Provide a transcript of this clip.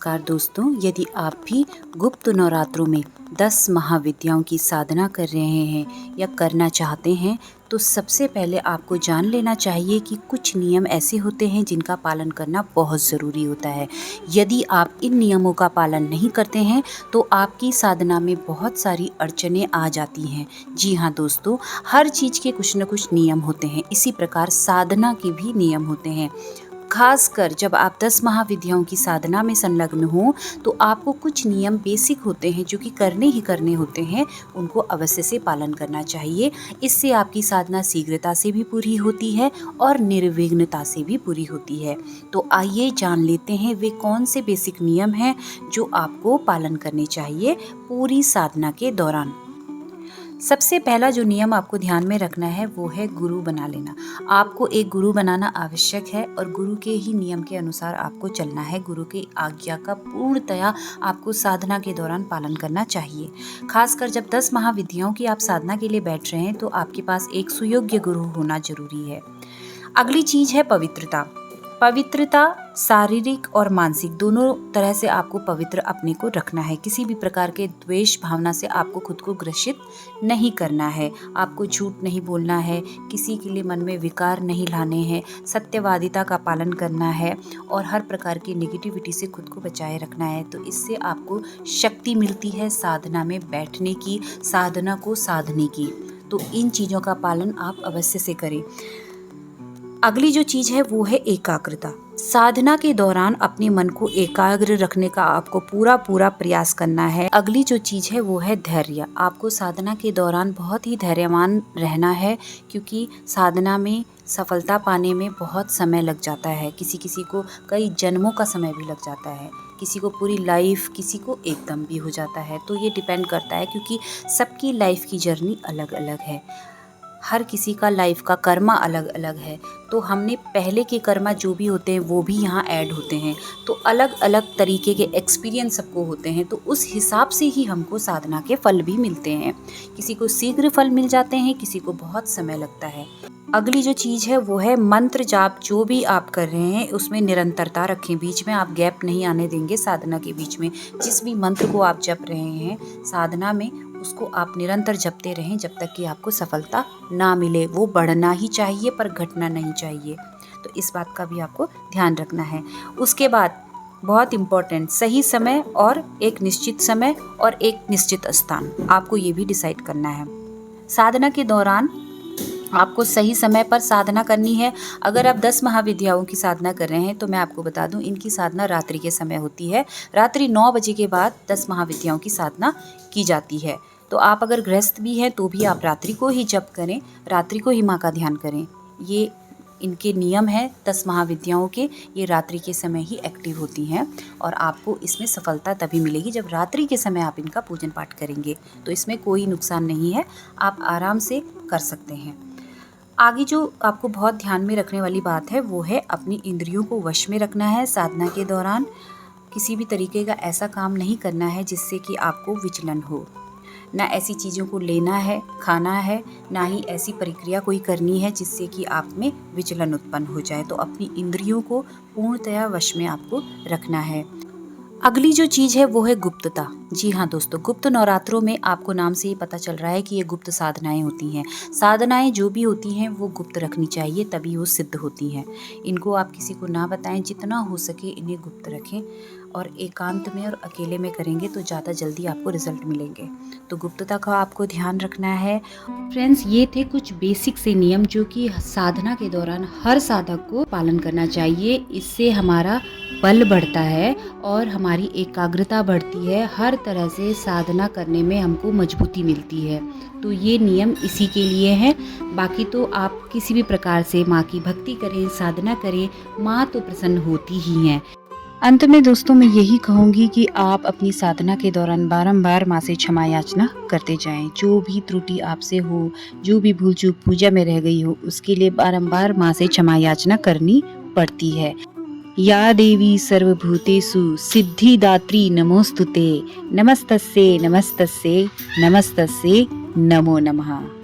नमस्कार दोस्तों, यदि आप भी गुप्त नवरात्रों में 10 महाविद्याओं की साधना कर रहे हैं या करना चाहते हैं तो सबसे पहले आपको जान लेना चाहिए कि कुछ नियम ऐसे होते हैं जिनका पालन करना बहुत ज़रूरी होता है। यदि आप इन नियमों का पालन नहीं करते हैं तो आपकी साधना में बहुत सारी अड़चनें आ जाती हैं। जी हाँ दोस्तों, हर चीज़ के कुछ न कुछ नियम होते हैं, इसी प्रकार साधना के भी नियम होते हैं। खासकर जब आप 10 महाविद्याओं की साधना में संलग्न हो तो आपको कुछ नियम बेसिक होते हैं जो कि करने ही करने होते हैं, उनको अवश्य से पालन करना चाहिए। इससे आपकी साधना शीघ्रता से भी पूरी होती है और निर्विघ्नता से भी पूरी होती है। तो आइए जान लेते हैं वे कौन से बेसिक नियम हैं जो आपको पालन करने चाहिए पूरी साधना के दौरान। सबसे पहला जो नियम आपको ध्यान में रखना है वो है गुरु बना लेना। आपको एक गुरु बनाना आवश्यक है और गुरु के ही नियम के अनुसार आपको चलना है। गुरु की आज्ञा का पूर्णतया आपको साधना के दौरान पालन करना चाहिए। खासकर जब 10 महाविद्याओं की आप साधना के लिए बैठ रहे हैं तो आपके पास एक सुयोग्य गुरु होना जरूरी है। अगली चीज है पवित्रता। पवित्रता शारीरिक और मानसिक दोनों तरह से आपको पवित्र अपने को रखना है। किसी भी प्रकार के द्वेष भावना से आपको खुद को ग्रसित नहीं करना है। आपको झूठ नहीं बोलना है, किसी के लिए मन में विकार नहीं लाने हैं, सत्यवादिता का पालन करना है और हर प्रकार की नेगेटिविटी से खुद को बचाए रखना है। तो इससे आपको शक्ति मिलती है साधना में बैठने की, साधना को साधने की। तो इन चीज़ों का पालन आप अवश्य से करें। अगली जो चीज है वो है एकाग्रता। साधना के दौरान अपने मन को एकाग्र रखने का आपको पूरा प्रयास करना है। अगली जो चीज है वो है धैर्य। आपको साधना के दौरान बहुत ही धैर्यवान रहना है क्योंकि साधना में सफलता पाने में बहुत समय लग जाता है। किसी को कई जन्मों का समय भी लग जाता है, किसी को पूरी लाइफ, किसी को एकदम भी हो जाता है। तो ये डिपेंड करता है क्योंकि सबकी लाइफ की जर्नी अलग अलग है, हर किसी का लाइफ का कर्मा अलग अलग है। तो हमने पहले के कर्मा जो भी होते हैं वो भी यहाँ ऐड होते हैं। तो अलग अलग तरीके के एक्सपीरियंस सबको होते हैं, तो उस हिसाब से ही हमको साधना के फल भी मिलते हैं। किसी को शीघ्र फल मिल जाते हैं, किसी को बहुत समय लगता है। अगली जो चीज़ है वो है मंत्र जाप। जो भी आप कर रहे हैं उसमें निरंतरता रखें, बीच में आप गैप नहीं आने देंगे। साधना के बीच में जिस भी मंत्र को आप जप रहे हैं साधना में, उसको आप निरंतर जपते रहें जब तक कि आपको सफलता ना मिले। वो बढ़ना ही चाहिए पर घटना नहीं चाहिए। तो इस बात का भी आपको ध्यान रखना है। उसके बाद बहुत इम्पोर्टेंट, सही समय और एक निश्चित समय और एक निश्चित स्थान आपको ये भी डिसाइड करना है। साधना के दौरान आपको सही समय पर साधना करनी है। अगर आप 10 महाविद्याओं की साधना कर रहे हैं तो मैं आपको बता दूं, इनकी साधना रात्रि के समय होती है। रात्रि 9 बजे के बाद 10 महाविद्याओं की साधना की जाती है। तो आप अगर गृहस्थ भी हैं तो भी आप रात्रि को ही जप करें, रात्रि को ही माँ का ध्यान करें। ये इनके नियम है 10 महाविद्याओं के, ये रात्रि के समय ही एक्टिव होती हैं और आपको इसमें सफलता तभी मिलेगी जब रात्रि के समय आप इनका पूजन पाठ करेंगे। तो इसमें कोई नुकसान नहीं है, आप आराम से कर सकते हैं। आगे जो आपको बहुत ध्यान में रखने वाली बात है वो है अपनी इंद्रियों को वश में रखना है। साधना के दौरान किसी भी तरीके का ऐसा काम नहीं करना है जिससे कि आपको विचलन हो। ना ऐसी चीज़ों को लेना है, खाना है, ना ही ऐसी प्रक्रिया कोई करनी है जिससे कि आप में विचलन उत्पन्न हो जाए। तो अपनी इंद्रियों को पूर्णतया वश में आपको रखना है। अगली जो चीज़ है वो है गुप्तता। जी हाँ दोस्तों, गुप्त नवरात्रों में आपको नाम से ही पता चल रहा है कि ये गुप्त साधनाएं होती हैं। साधनाएं जो भी होती हैं वो गुप्त रखनी चाहिए, तभी वो सिद्ध होती हैं। इनको आप किसी को ना बताएं, जितना हो सके इन्हें गुप्त रखें और एकांत में और अकेले में करेंगे तो ज़्यादा जल्दी आपको रिजल्ट मिलेंगे। तो गुप्तता का आपको ध्यान रखना है। फ्रेंड्स, ये थे कुछ बेसिक से नियम जो कि साधना के दौरान हर साधक को पालन करना चाहिए। इससे हमारा बल बढ़ता है और हमारी एकाग्रता बढ़ती है। हर तरह से साधना करने में हमको मजबूती मिलती है। तो ये नियम इसी के लिए हैं। बाकी तो आप किसी भी प्रकार से माँ की भक्ति करें, साधना करें, माँ तो प्रसन्न होती ही हैं। अंत में दोस्तों मैं यही कहूँगी कि आप अपनी साधना के दौरान बारंबार माँ से क्षमा याचना करते जाएं। जो भी त्रुटि आपसे हो, जो भी भूल चूक पूजा में रह गई हो, उसके लिए बारंबार माँ से क्षमा याचना करनी पड़ती है। या देवी सर्वभूतेषु सिद्धिदात्री नमोस्तुते। नमस्तस्ये नमस्तस्ये नमस्तस्ये नमो नमः।